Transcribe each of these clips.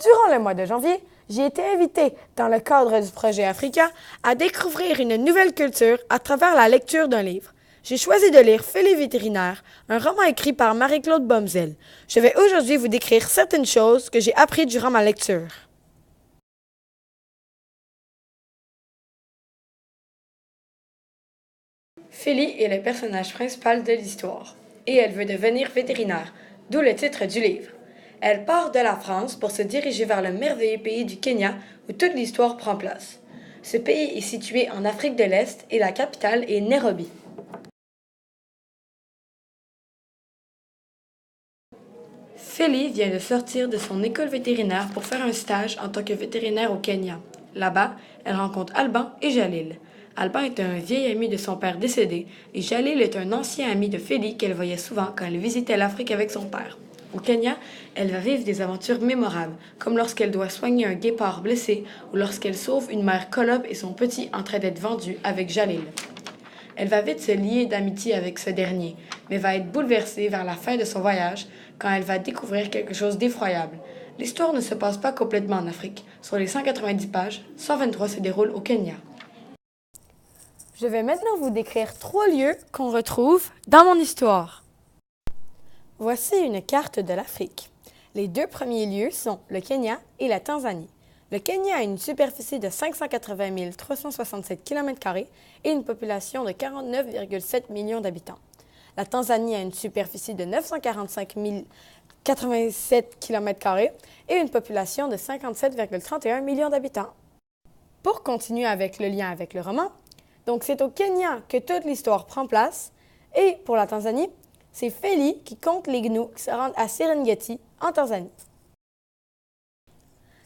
Durant le mois de janvier, j'ai été invitée, dans le cadre du projet Africa, à découvrir une nouvelle culture à travers la lecture d'un livre. J'ai choisi de lire Félix Vétérinaire, un roman écrit par Marie-Claude Bomzil. Je vais aujourd'hui vous décrire certaines choses que j'ai apprises durant ma lecture. Félix est le personnage principal de l'histoire, et elle veut devenir vétérinaire, d'où le titre du livre. Elle part de la France pour se diriger vers le merveilleux pays du Kenya où toute l'histoire prend place. Ce pays est situé en Afrique de l'Est et la capitale est Nairobi. Félix vient de sortir de son école vétérinaire pour faire un stage en tant que vétérinaire au Kenya. Là-bas, elle rencontre Alban et Jalil. Alban est un vieil ami de son père décédé et Jalil est un ancien ami de Félix qu'elle voyait souvent quand elle visitait l'Afrique avec son père. Au Kenya, elle va vivre des aventures mémorables, comme lorsqu'elle doit soigner un guépard blessé ou lorsqu'elle sauve une mère colobe et son petit en train d'être vendu avec Jalil. Elle va vite se lier d'amitié avec ce dernier, mais va être bouleversée vers la fin de son voyage quand elle va découvrir quelque chose d'effroyable. L'histoire ne se passe pas complètement en Afrique. Sur les 190 pages, 123 se déroulent au Kenya. Je vais maintenant vous décrire 3 lieux qu'on retrouve dans mon histoire. Voici une carte de l'Afrique. Les 2 premiers lieux sont le Kenya et la Tanzanie. Le Kenya a une superficie de 580 367 km² et une population de 49,7 millions d'habitants. La Tanzanie a une superficie de 945 087 km² et une population de 57,31 millions d'habitants. Pour continuer avec le lien avec le roman, donc c'est au Kenya que toute l'histoire prend place et pour la Tanzanie, c'est Félix qui compte les gnous qui se rendent à Serengeti en Tanzanie.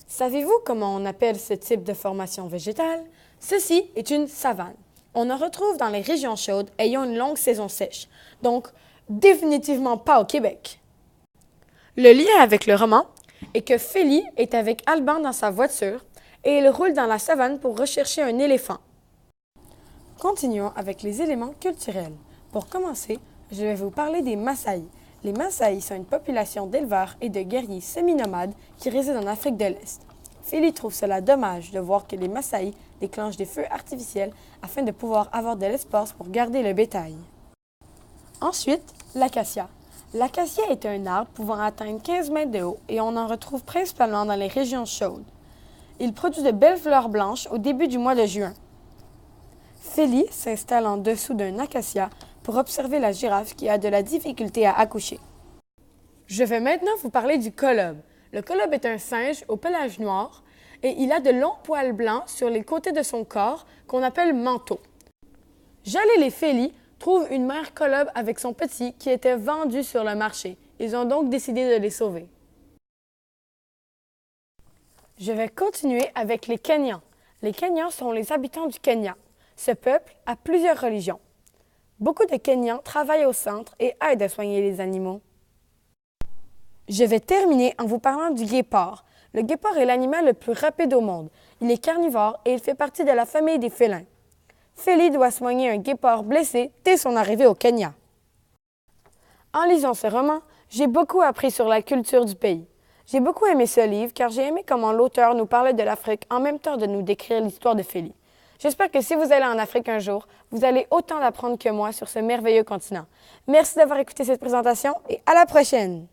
Savez-vous comment on appelle ce type de formation végétale? Ceci est une savane. On en retrouve dans les régions chaudes ayant une longue saison sèche, donc définitivement pas au Québec. Le lien avec le roman est que Félix est avec Alban dans sa voiture et il roule dans la savane pour rechercher un éléphant. Continuons avec les éléments culturels. Pour commencer, je vais vous parler des Maasai. Les Maasai sont une population d'éleveurs et de guerriers semi-nomades qui résident en Afrique de l'Est. Félix trouve cela dommage de voir que les Maasai déclenchent des feux artificiels afin de pouvoir avoir de l'espace pour garder le bétail. Ensuite, l'acacia. L'acacia est un arbre pouvant atteindre 15 mètres de haut et on en retrouve principalement dans les régions chaudes. Il produit de belles fleurs blanches au début du mois de juin. Félix s'installe en dessous d'un acacia pour observer la girafe qui a de la difficulté à accoucher. Je vais maintenant vous parler du colobe. Le colobe est un singe au pelage noir et il a de longs poils blancs sur les côtés de son corps qu'on appelle manteau. Jalil et Félix trouvent une mère colobe avec son petit qui était vendu sur le marché. Ils ont donc décidé de les sauver. Je vais continuer avec les Kenyans. Les Kenyans sont les habitants du Kenya. Ce peuple a plusieurs religions. Beaucoup de Kenyans travaillent au centre et aident à soigner les animaux. Je vais terminer en vous parlant du guépard. Le guépard est l'animal le plus rapide au monde. Il est carnivore et il fait partie de la famille des félins. Félix doit soigner un guépard blessé dès son arrivée au Kenya. En lisant ce roman, j'ai beaucoup appris sur la culture du pays. J'ai beaucoup aimé ce livre car j'ai aimé comment l'auteur nous parlait de l'Afrique en même temps de nous décrire l'histoire de Félix. J'espère que si vous allez en Afrique un jour, vous allez autant apprendre que moi sur ce merveilleux continent. Merci d'avoir écouté cette présentation et à la prochaine!